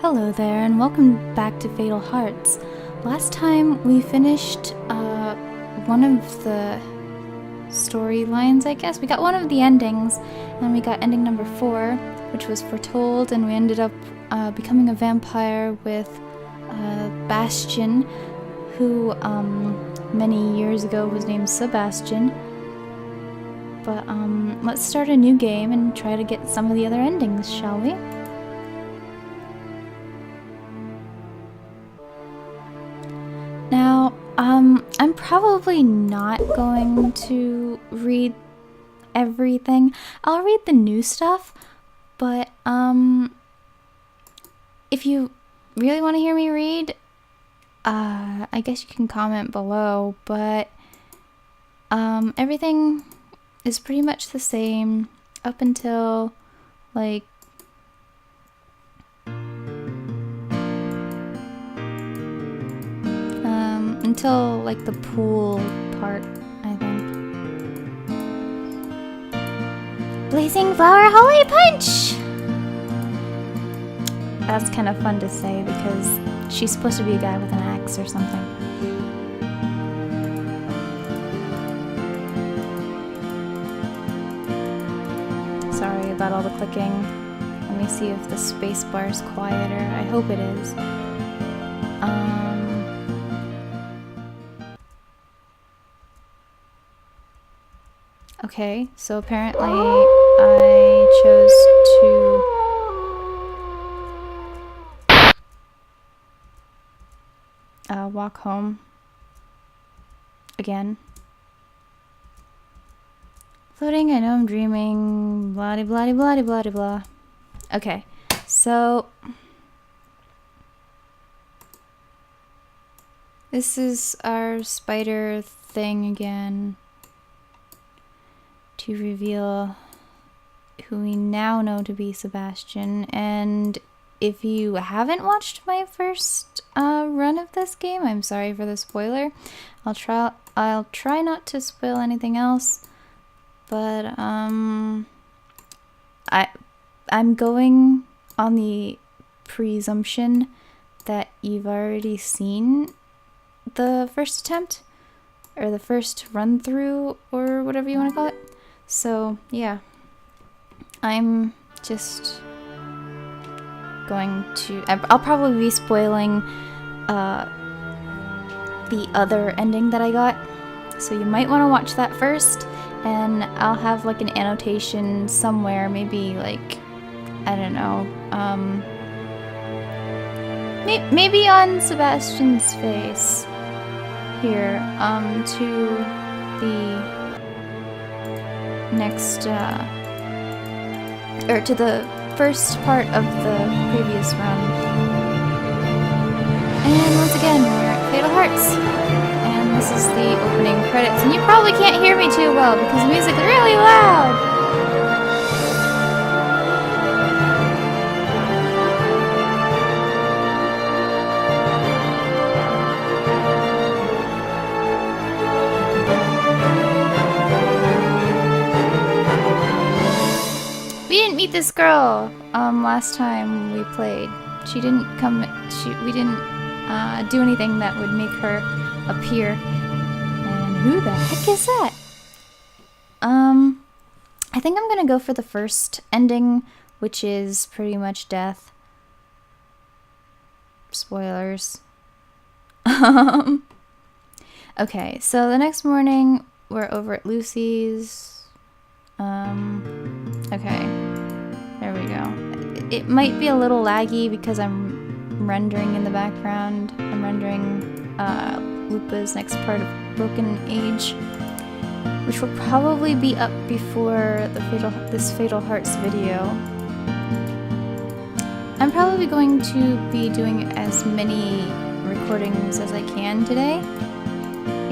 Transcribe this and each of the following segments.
Hello there, and welcome back to Fatal Hearts. Last time we finished one of the storylines, I guess. We got one of the endings, and we got ending number 4, which was foretold, and we ended up becoming a vampire with Bastion, who many years ago was named Sebastian. But let's start a new game and try to get some of the other endings, shall we? Now, I'm probably not going to read everything. I'll read the new stuff, but if you really want to hear me read, I guess you can comment below, but everything is pretty much the same up until, like, the pool part, I think. Blazing Flower Holy Punch! That's kind of fun to say because she's supposed to be a guy with an axe or something. Sorry about all the clicking. Let me see if the space bar is quieter. I hope it is. Okay, so apparently I chose to walk home again. Floating, I know I'm dreaming, blah de blah de blah de blah de blah. Okay, so this is our spider thing again, to reveal who we now know to be Sebastian. And if you haven't watched my first run of this game, I'm sorry for the spoiler. I'll try not to spoil anything else, but I'm going on the presumption that you've already seen the first attempt, or the first run through, or whatever you want to call it. So, yeah, I'm just going to... I'll probably be spoiling the other ending that I got, so you might want to watch that first, and I'll have, like, an annotation somewhere, maybe, like, I don't know, maybe on Sebastian's face here, to the next, or to the first part of the previous run. And once again, we're at Fatal Hearts, and this is the opening credits, and you probably can't hear me too well because the music's really loud! We didn't meet this girl last time we played. She didn't come. We didn't do anything that would make her appear. And who the heck is that? I think I'm gonna go for the first ending, which is pretty much death. Spoilers. Okay, so the next morning we're over at Lucy's. Okay, there we go. It might be a little laggy because I'm rendering in the background. I'm rendering Lupa's next part of Broken Age, which will probably be up before this Fatal Hearts video. I'm probably going to be doing as many recordings as I can today,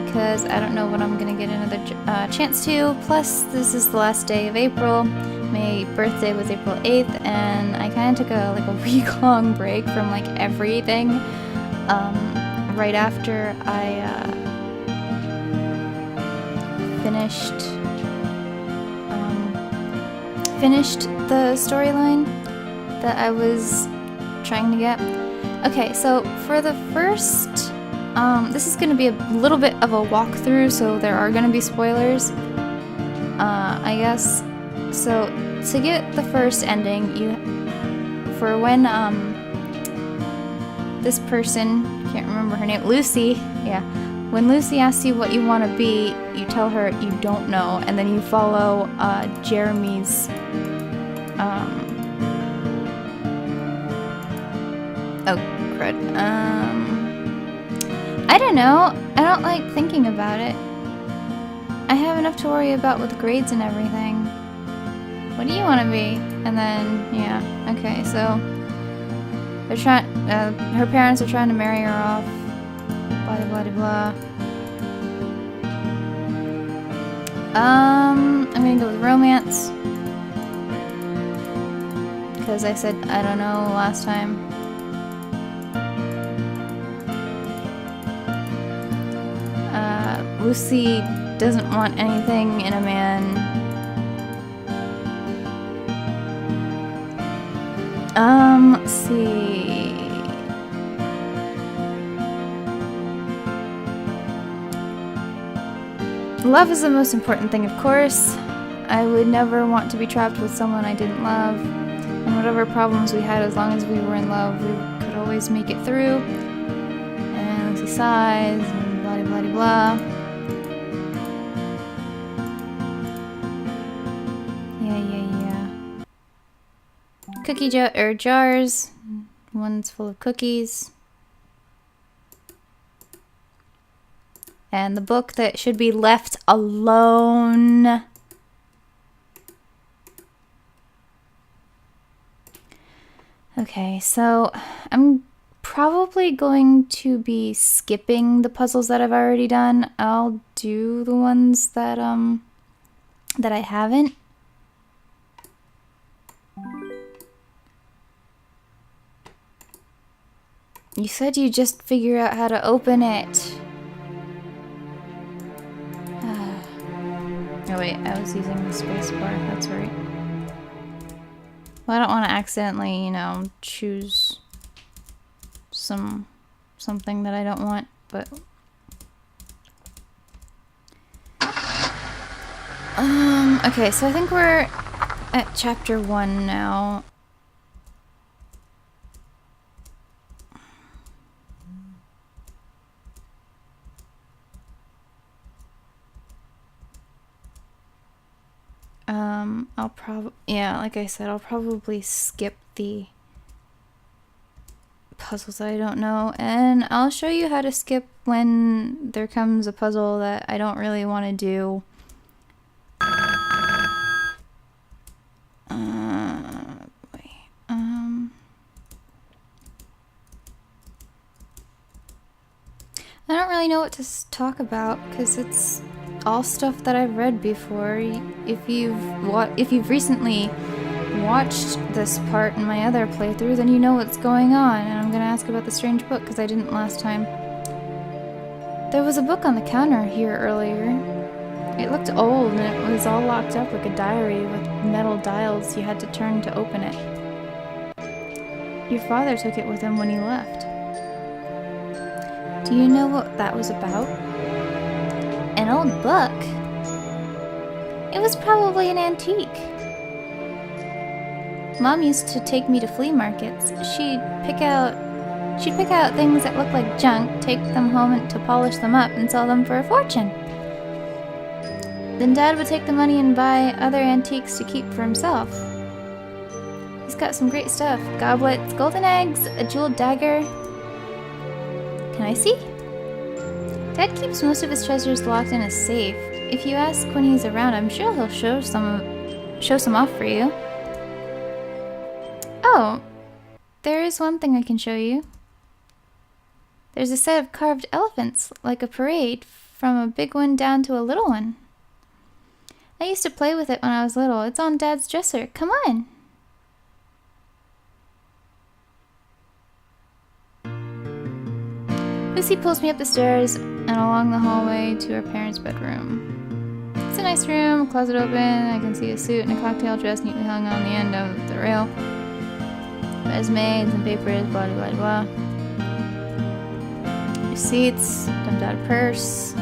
because I don't know when I'm gonna get another chance to. Plus, this is the last day of April. My birthday was April 8th, and I kind of took a week-long break from like everything right after I finished the storyline that I was trying to get. Okay, so for the first, this is going to be a little bit of a walkthrough, so there are going to be spoilers, I guess. So to get the first ending, for when this person, can't remember her name, Lucy, yeah. When Lucy asks you what you want to be, you tell her you don't know, and then you follow Jeremy's, oh crud, I don't know, I don't like thinking about it. I have enough to worry about with grades and everything. What do you want to be? And then, yeah, okay, so they're trying, her parents are trying to marry her off. Blah blah blah. I'm gonna go with romance. Because I said I don't know last time. Lucy doesn't want anything in a man. Let's see. Love is the most important thing, of course. I would never want to be trapped with someone I didn't love. And whatever problems we had, as long as we were in love, we could always make it through. And Lucy sighs, and blah blah blah blah. Yeah. Cookie jars. One's full of cookies. And the book that should be left alone. Okay, so I'm probably going to be skipping the puzzles that I've already done. I'll do the ones that that I haven't. You said you just figure out how to open it. Oh wait, I was using the space bar, that's right. Well, I don't want to accidentally, you know, choose something that I don't want, but... okay, so I think we're at chapter 1 now. Like I said, I'll probably skip the puzzles that I don't know, and I'll show you how to skip when there comes a puzzle that I don't really want to do. I don't really know what to talk about because it's all stuff that I've read before. If you've recently watched this part in my other playthrough, then you know what's going on. And I'm gonna ask about the strange book because I didn't last time. There was a book on the counter here earlier. It looked old and it was all locked up like a diary with metal dials you had to turn to open it. Your father took it with him when he left. Do you know what that was about? An old book? It was probably an antique. Mom used to take me to flea markets. She'd pick out things that looked like junk, take them home to polish them up and sell them for a fortune. Then Dad would take the money and buy other antiques to keep for himself. He's got some great stuff. Goblets, golden eggs, a jeweled dagger. Can I see? Dad keeps most of his treasures locked in a safe. If you ask when he's around, I'm sure he'll show some off for you. Oh, there is one thing I can show you. There's a set of carved elephants, like a parade, from a big one down to a little one. I used to play with it when I was little. It's on Dad's dresser. Come on. Lucy pulls me up the stairs and along the hallway to her parents' bedroom. It's a nice room, closet open. I can see a suit and a cocktail dress neatly hung on the end of the rail. Resumes and papers, blah blah blah. Receipts, dumped out a purse.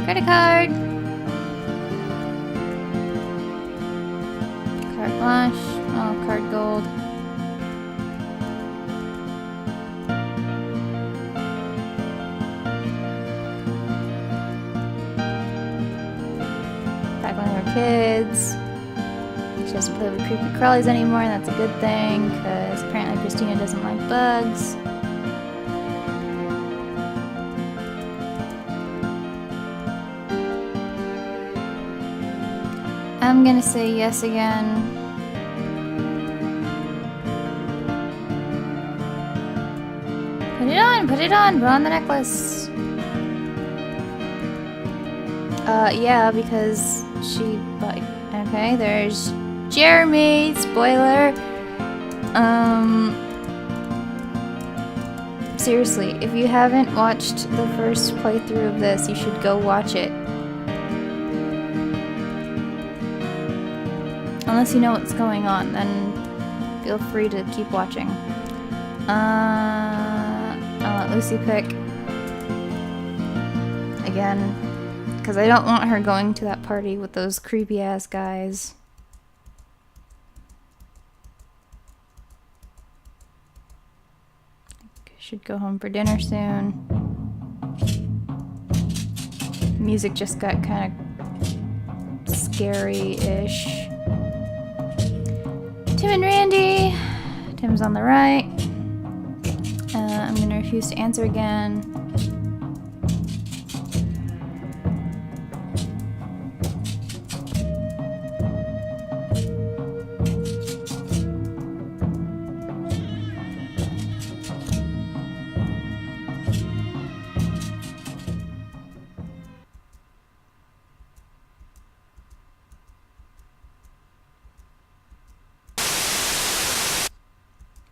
Credit card. Carte blanche. Oh, card gold. Back when we were kids. She doesn't play with creepy crawlies anymore, and that's a good thing, because apparently Christina doesn't like bugs. I'm gonna say yes again. Put it on the necklace. Yeah, because she, okay, there's Jeremy, spoiler. Seriously, if you haven't watched the first playthrough of this, you should go watch it. Unless you know what's going on, then feel free to keep watching. I'll let Lucy pick. Again, because I don't want her going to that party with those creepy ass guys. Should go home for dinner soon. Music just got kind of scary-ish. Tim and Randy. Tim's on the right. I'm gonna refuse to answer again.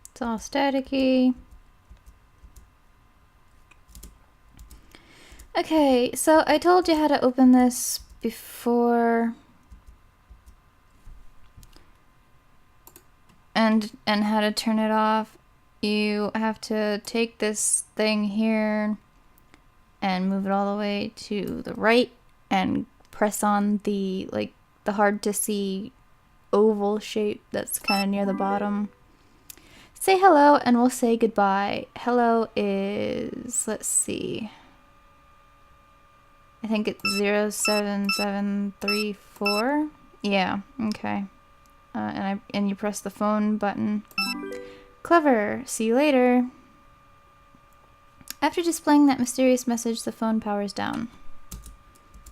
It's all staticky. Okay, so I told you how to open this before. And how to turn it off. You have to take this thing here and move it all the way to the right and press on the hard to see oval shape that's kind of near the bottom. Say hello and we'll say goodbye. Hello is, let's see, I think it's 07734. Yeah, okay. And you press the phone button. Clever. See you later. After displaying that mysterious message, the phone powers down.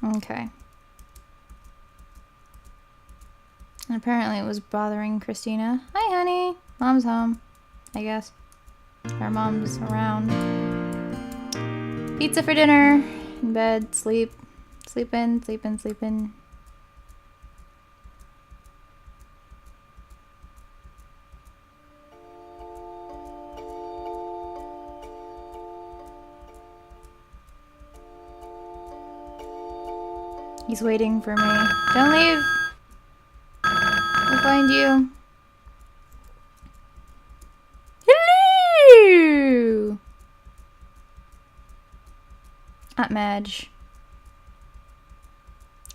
Okay. And apparently it was bothering Christina. Hi, honey. Mom's home, I guess. Her mom's around. Pizza for dinner. In bed. Sleep. Sleepin', sleepin', sleepin'. He's waiting for me. Don't leave! We'll find you. Hello! Aunt Madge.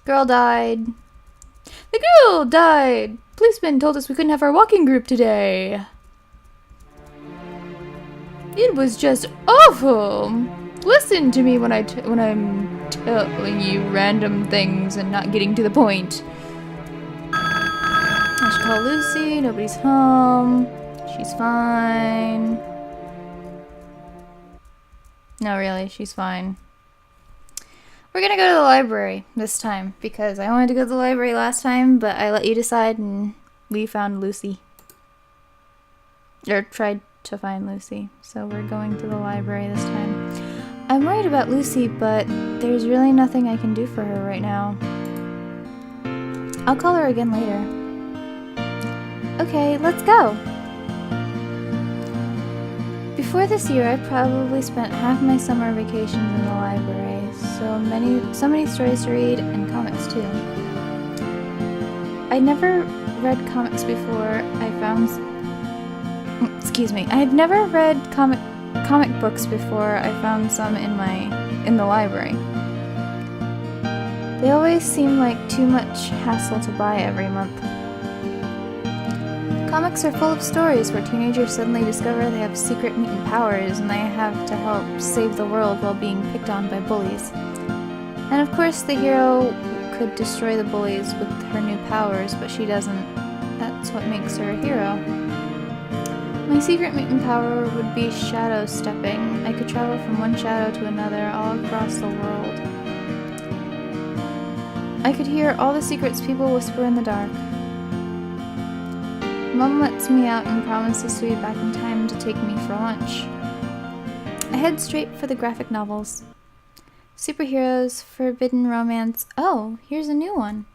Girl died. The girl died! Policeman told us we couldn't have our walking group today. It was just awful. Listen to me when I'm telling you random things and not getting to the point. I should call Lucy. Nobody's home. She's fine. No, really, she's fine. We're gonna go to the library this time because I wanted to go to the library last time, but I let you decide and we found Lucy. Or tried to find Lucy. So we're going to the library this time. I'm worried about Lucy, but there's really nothing I can do for her right now. I'll call her again later. Okay, let's go! Before this year, I probably spent half my summer vacations in the library. So many stories to read, and comics too. I never read comics before. I found excuse me. I've never read comic books before. I found some in the library. They always seem like too much hassle to buy every month. Comics are full of stories where teenagers suddenly discover they have secret mutant powers and they have to help save the world while being picked on by bullies. And of course the hero could destroy the bullies with her new powers, but she doesn't. That's what makes her a hero. My secret mutant power would be shadow stepping. I could travel from one shadow to another all across the world. I could hear all the secrets people whisper in the dark. Mom lets me out and promises to be back in time to take me for lunch. I head straight for the graphic novels. Superheroes, forbidden romance. Oh, here's a new one.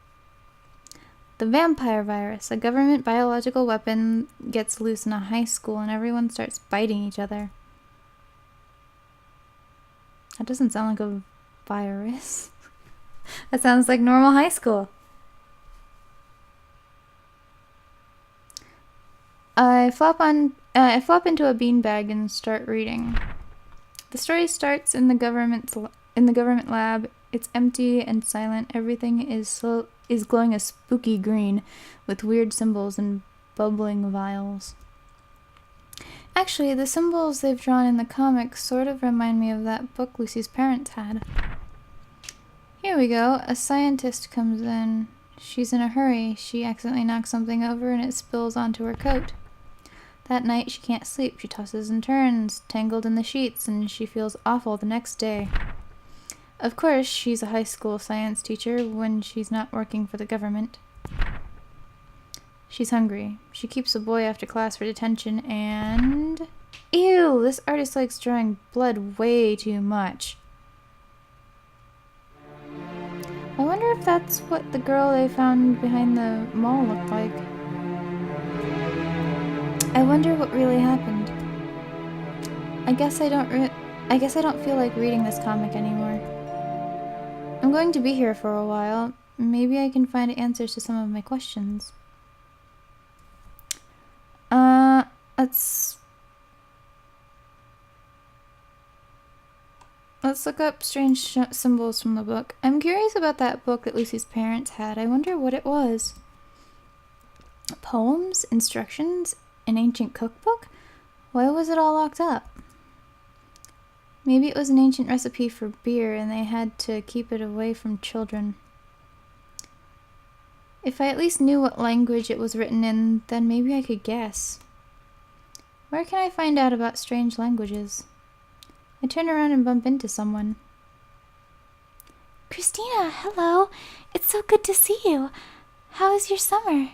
The vampire virus. A government biological weapon gets loose in a high school and everyone starts biting each other. That doesn't sound like a virus. That sounds like normal high school. I flop into a beanbag and start reading. The story starts in the government lab. It's empty and silent. Everything is glowing a spooky green with weird symbols and bubbling vials. Actually, the symbols they've drawn in the comics sort of remind me of that book Lucy's parents had. Here we go. A scientist comes in. She's in a hurry. She accidentally knocks something over and it spills onto her coat. That night she can't sleep. She tosses and turns, tangled in the sheets, and she feels awful the next day. Of course, she's a high school science teacher when she's not working for the government. She's hungry. She keeps a boy after class for detention and... Ew! This artist likes drawing blood way too much. I wonder if that's what the girl they found behind the mall looked like. I wonder what really happened. I guess I don't feel like reading this comic anymore. I'm going to be here for a while. Maybe I can find answers to some of my questions. Let's look up strange symbols from the book. I'm curious about that book that Lucy's parents had. I wonder what it was. Poems? Instructions? An ancient cookbook? Why was it all locked up? Maybe it was an ancient recipe for beer and they had to keep it away from children. If I at least knew what language it was written in, then maybe I could guess. Where can I find out about strange languages? I turn around and bump into someone. Christina, hello. It's so good to see you. How is your summer?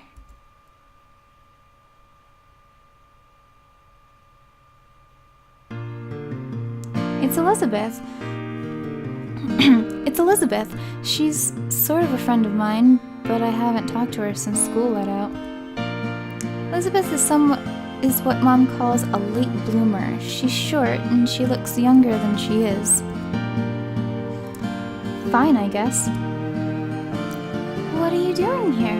It's Elizabeth. It's Elizabeth. She's sort of a friend of mine, but I haven't talked to her since school let out. Elizabeth is what Mom calls a late bloomer. She's short and she looks younger than she is. Fine, I guess. What are you doing here?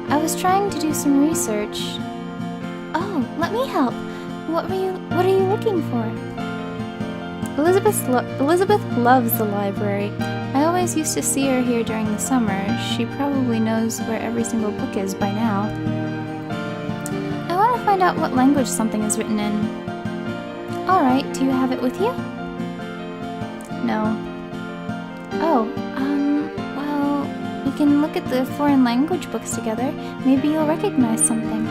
I was trying to do some research. Oh, let me help. What are you looking for? Elizabeth loves the library. I always used to see her here during the summer. She probably knows where every single book is by now. I want to find out what language something is written in. Alright, do you have it with you? No. Oh, well, we can look at the foreign language books together. Maybe you'll recognize something.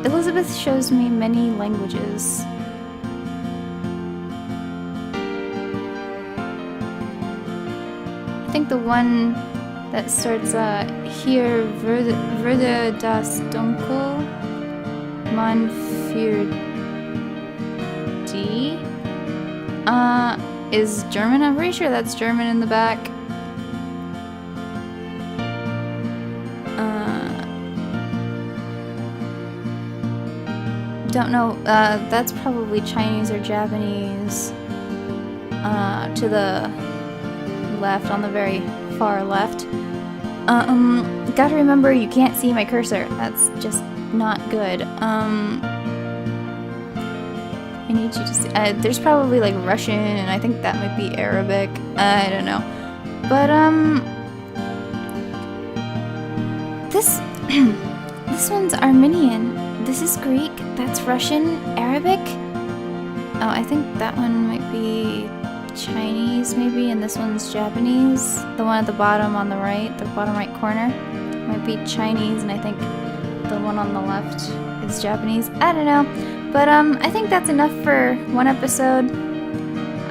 Elizabeth shows me many languages. I think the one that starts hier würde das Dunkel man für die is German. I'm pretty sure that's German in the back. Don't know, that's probably Chinese or Japanese to the left, on the very far left. Gotta remember you can't see my cursor. That's just not good. I need you to see. There's probably like Russian, and I think that might be Arabic. I don't know. But, this, this one's Armenian. This is Greek. That's Russian. Arabic. Oh, I think that one might be Chinese, maybe, and this one's Japanese. The one at the bottom on the right, the bottom right corner, might be Chinese, and I think the one on the left is Japanese. I don't know. But I think that's enough for one episode.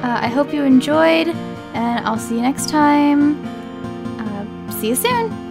I hope you enjoyed, and I'll see you next time. See you soon!